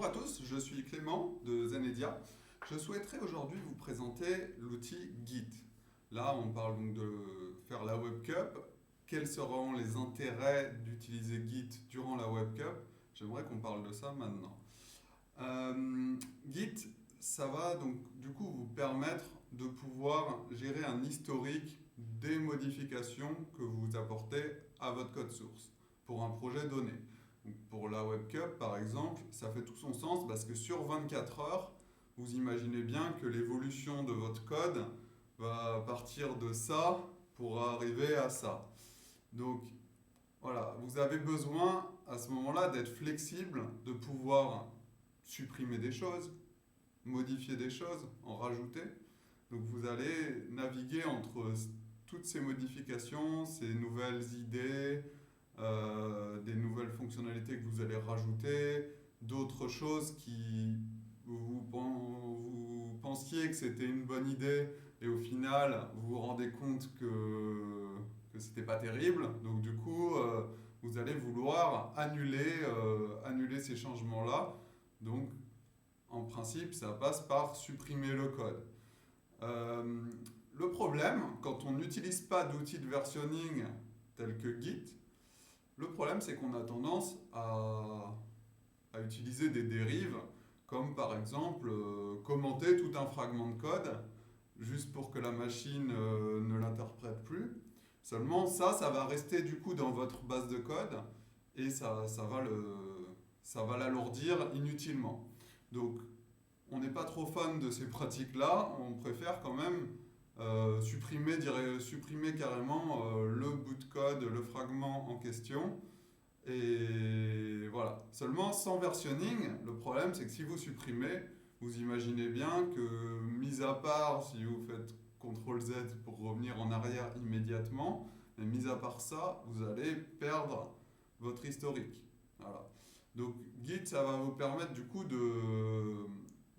à tous, je suis Clément de Zenedia. Je souhaiterais aujourd'hui vous présenter l'outil Git. Là, on parle donc de faire la Web Cup. Quels seront les intérêts d'utiliser Git durant la Web Cup? J'aimerais qu'on parle de ça maintenant. Git, ça va donc du coup vous permettre de pouvoir gérer un historique des modifications que vous apportez à votre code source pour un projet donné. Donc pour la Web Cup, par exemple, ça fait tout son sens parce que sur 24 heures, vous imaginez bien que l'évolution de votre code va partir de ça pour arriver à ça. Donc voilà, vous avez besoin à ce moment-là d'être flexible, de pouvoir supprimer des choses, modifier des choses, en rajouter. Donc vous allez naviguer entre toutes ces modifications, ces nouvelles idées, des nouvelles fonctionnalités que vous allez rajouter, d'autres choses qui vous pensiez que c'était une bonne idée et au final vous vous rendez compte que c'était pas terrible. Donc du coup, vous allez vouloir annuler ces changements-là. Donc en principe, ça passe par supprimer le code. Euh, le problème, quand on n'utilise pas d'outils de versionning tels que Git, le problème c'est qu'on a tendance à utiliser des dérives, comme par exemple commenter tout un fragment de code, juste pour que la machine ne l'interprète plus. Seulement ça va rester du coup dans votre base de code, et ça va l'alourdir inutilement. Donc on n'est pas trop fan de ces pratiques-là, on préfère quand même supprimer carrément le bout de code, le fragment en question. Et voilà. Seulement, sans versionning, le problème c'est que si vous supprimez, vous imaginez bien que, mis à part si vous faites CTRL-Z pour revenir en arrière immédiatement, mais mis à part ça, vous allez perdre votre historique. Voilà. Donc Git, ça va vous permettre du coup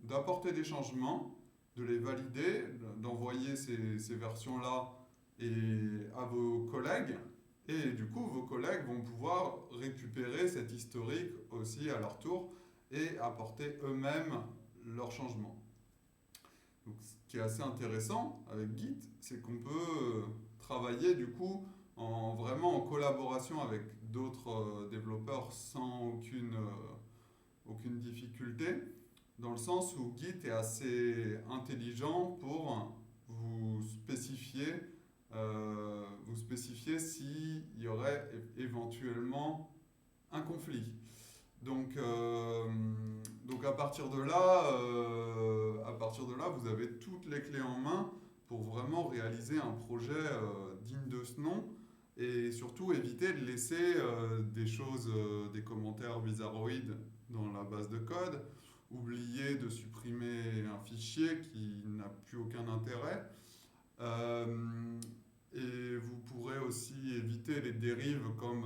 d'apporter des changements, de les valider, d'envoyer ces versions-là à vos collègues. Et du coup, vos collègues vont pouvoir récupérer cet historique aussi à leur tour et apporter eux-mêmes leurs changements. Donc, ce qui est assez intéressant avec Git, c'est qu'on peut travailler du coup vraiment en collaboration avec d'autres développeurs sans aucune difficulté, dans le sens où Git est assez intelligent pour vous spécifier s'il y aurait éventuellement un conflit. Donc, à partir de là, vous avez toutes les clés en main pour vraiment réaliser un projet digne de ce nom et surtout éviter de laisser des commentaires bizarroïdes dans la base de code, oublier de supprimer un fichier qui n'a plus aucun intérêt. Et vous pourrez aussi éviter les dérives comme,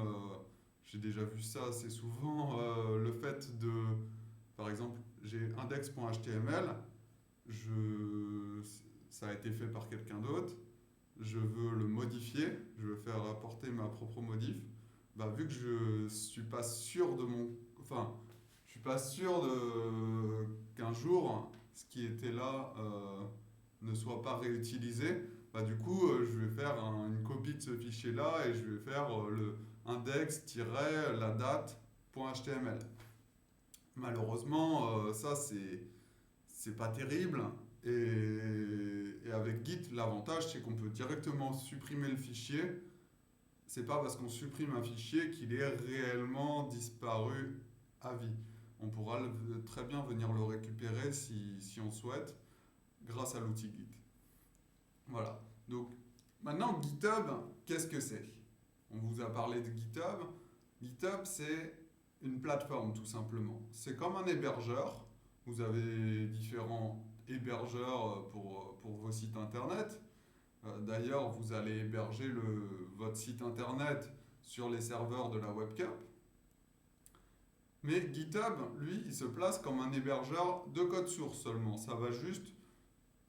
j'ai déjà vu ça assez souvent, le fait de, par exemple, j'ai index.html, ça a été fait par quelqu'un d'autre, je veux le modifier, je veux faire apporter ma propre modif. Bah, vu que je suis pas sûr je suis pas sûr qu'un jour ce qui était là ne soit pas réutilisé, bah, du coup je vais faire une copie de ce fichier là et je vais faire le index-la date.html. Malheureusement, ça c'est pas terrible. Et avec Git, l'avantage c'est qu'on peut directement supprimer le fichier. C'est pas parce qu'on supprime un fichier qu'il est réellement disparu à vie. On pourra très bien venir le récupérer si on souhaite grâce à l'outil Git. Voilà. Donc maintenant GitHub, qu'est-ce que c'est? On vous a parlé de GitHub. GitHub, c'est une plateforme tout simplement. C'est comme un hébergeur. Vous avez différents hébergeurs pour vos sites internet. D'ailleurs, vous allez héberger votre site internet sur les serveurs de la Web Cup. Mais GitHub, lui, il se place comme un hébergeur de code source seulement. Ça va juste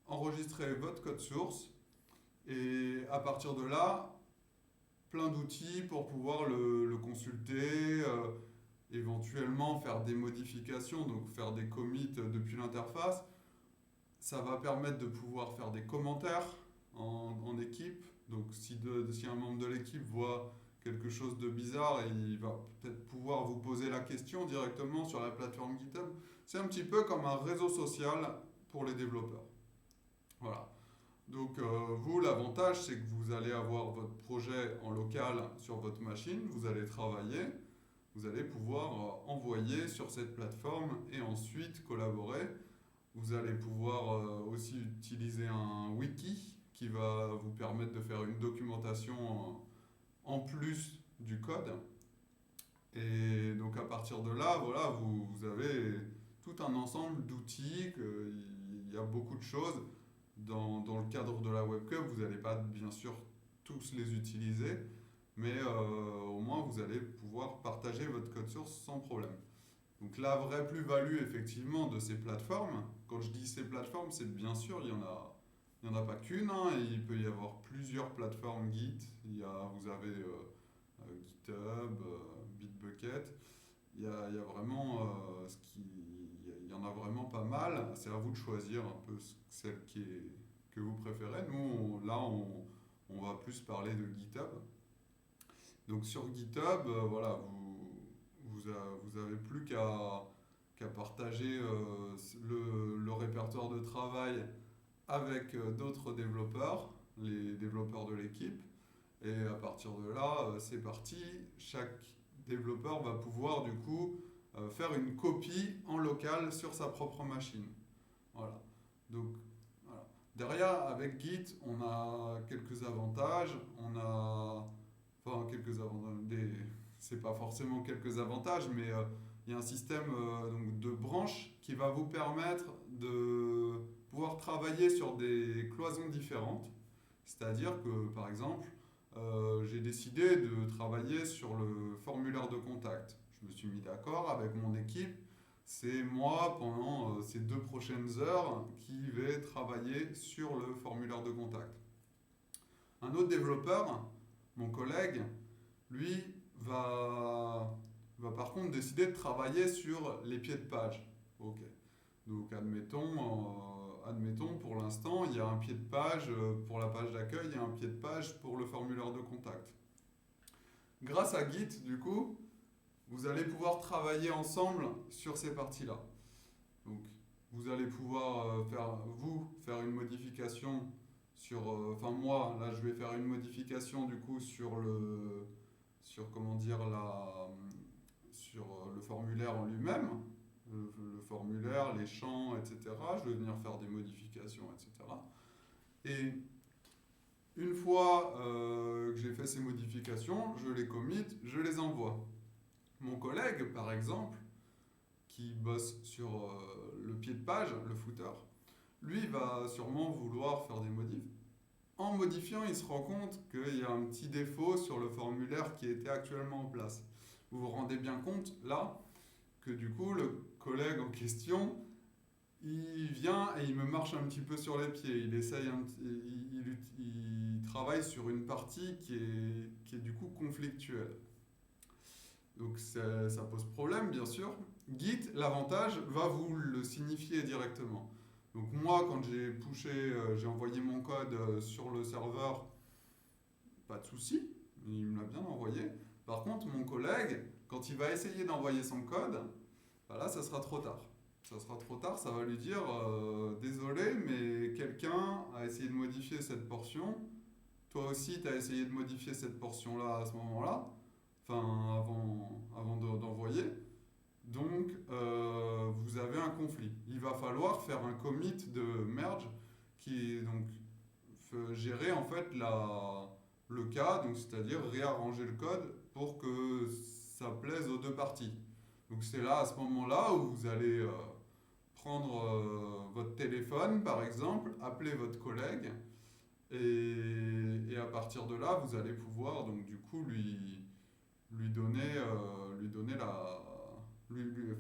enregistrer votre code source et à partir de là, plein d'outils pour pouvoir le consulter, éventuellement faire des modifications, donc faire des commits depuis l'interface. Ça va permettre de pouvoir faire des commentaires en équipe. Donc si un membre de l'équipe voit quelque chose de bizarre, il va peut-être pouvoir vous poser la question directement sur la plateforme GitHub. C'est un petit peu comme un réseau social pour les développeurs. Voilà. Donc vous, l'avantage, c'est que vous allez avoir votre projet en local sur votre machine, vous allez travailler, vous allez pouvoir envoyer sur cette plateforme et ensuite collaborer. Vous allez pouvoir aussi utiliser un wiki qui va vous permettre de faire une documentation en plus du code. Et donc à partir de là, voilà, vous avez tout un ensemble d'outils, il y a beaucoup de choses. Dans le cadre de la webcam, vous n'allez pas bien sûr tous les utiliser, mais au moins vous allez pouvoir partager votre code source sans problème. Donc la vraie plus-value effectivement de ces plateformes, quand je dis ces plateformes, c'est bien sûr, il y en a pas qu'une, hein, il peut y avoir plusieurs plateformes Git. Vous avez GitHub, Bitbucket. Il y a vraiment il y en a vraiment pas mal. C'est à vous de choisir un peu celle que vous préférez. Nous, on va plus parler de GitHub. Donc sur GitHub, voilà, vous avez plus qu'à partager le répertoire de travail avec d'autres développeurs, les développeurs de l'équipe. Et à partir de là, c'est parti. Chaque développeur va pouvoir du coup faire une copie en local sur sa propre machine. Voilà. Donc, voilà. Derrière, avec Git, on a quelques avantages. Enfin, quelques avantages. C'est pas forcément quelques avantages, mais il y a un système donc de branches qui va vous permettre de pouvoir travailler sur des cloisons différentes. C'est-à-dire que, par exemple, j'ai décidé de travailler sur le formulaire de contact. Je me suis mis d'accord avec mon équipe. C'est moi, pendant ces 2 prochaines heures, qui vais travailler sur le formulaire de contact. Un autre développeur, mon collègue, lui, va par contre décider de travailler sur les pieds de page. Ok. Donc admettons pour l'instant, il y a un pied de page pour la page d'accueil et un pied de page pour le formulaire de contact. Grâce à Git, du coup, vous allez pouvoir travailler ensemble sur ces parties-là. Donc, vous allez pouvoir faire une modification sur... Enfin, moi, là, je vais faire une modification, du coup, sur le formulaire en lui-même, le formulaire, les champs, etc. Je vais venir faire des modifications, etc. Et une fois que j'ai fait ces modifications, je les commit, je les envoie. Mon collègue, par exemple, qui bosse sur le pied de page, le footer, lui va sûrement vouloir faire des modifs. En modifiant, il se rend compte qu'il y a un petit défaut sur le formulaire qui était actuellement en place. Vous vous rendez bien compte, là, que du coup, le collègue en question, il vient et il me marche un petit peu sur les pieds. Il travaille sur une partie qui est du coup conflictuelle. Donc ça pose problème, bien sûr. Git, l'avantage, va vous le signifier directement. Donc moi, quand j'ai envoyé mon code sur le serveur, pas de souci, il me l'a bien envoyé. Par contre, mon collègue, quand il va essayer d'envoyer son code, bah là, ça sera trop tard. Ça sera trop tard, ça va lui dire désolé, mais quelqu'un a essayé de modifier cette portion. Toi aussi, tu as essayé de modifier cette portion-là à ce moment-là, enfin avant d'envoyer. Donc, vous avez un conflit. Il va falloir faire un commit de merge qui est donc gérer en fait le cas, donc c'est-à-dire réarranger le code pour que ça plaise aux 2 parties. Donc c'est là, à ce moment-là, où vous allez prendre votre téléphone, par exemple, appeler votre collègue, et à partir de là, vous allez pouvoir donc du coup lui donner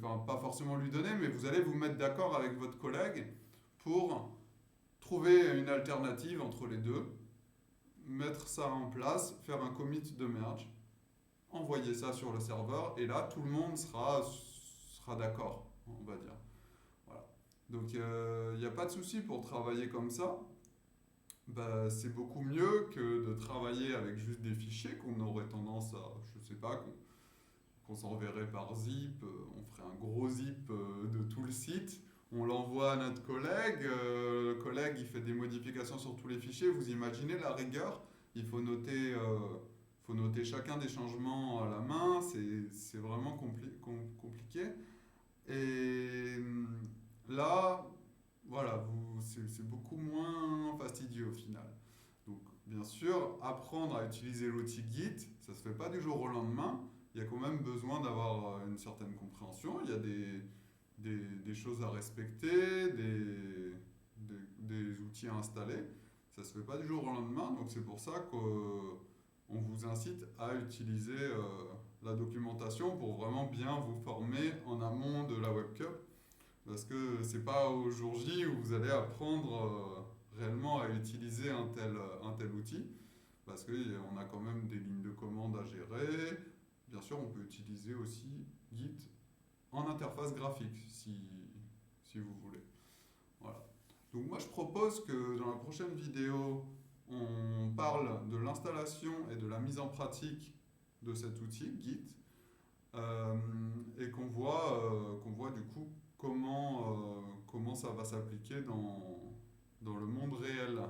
enfin pas forcément lui donner, mais vous allez vous mettre d'accord avec votre collègue pour trouver une alternative entre les deux, mettre ça en place, faire un commit de merge. envoyer ça sur le serveur, et là, tout le monde sera d'accord, on va dire. Voilà. Donc, il n'y a pas de souci pour travailler comme ça. Bah, c'est beaucoup mieux que de travailler avec juste des fichiers qu'on aurait tendance à, je sais pas, qu'on s'enverrait par zip, on ferait un gros zip de tout le site, on l'envoie à notre collègue, le collègue il fait des modifications sur tous les fichiers, vous imaginez la rigueur, il faut noter chacun des changements à la main, c'est vraiment compliqué. Et là, voilà, c'est beaucoup moins fastidieux au final. Donc, bien sûr, apprendre à utiliser l'outil Git, ça ne se fait pas du jour au lendemain. Il y a quand même besoin d'avoir une certaine compréhension. Il y a des choses à respecter, des outils à installer. Ça ne se fait pas du jour au lendemain. Donc, c'est pour ça qu'on vous incite à utiliser la documentation pour vraiment bien vous former en amont de la WebCup. Parce que c'est pas au jour J où vous allez apprendre réellement à utiliser un tel outil. Parce qu'on a quand même des lignes de commande à gérer. Bien sûr, on peut utiliser aussi Git en interface graphique si vous voulez. Voilà. Donc moi je propose que dans la prochaine vidéo, on parle de l'installation et de la mise en pratique de cet outil Git euh, et qu'on voit du coup comment ça va s'appliquer dans le monde réel.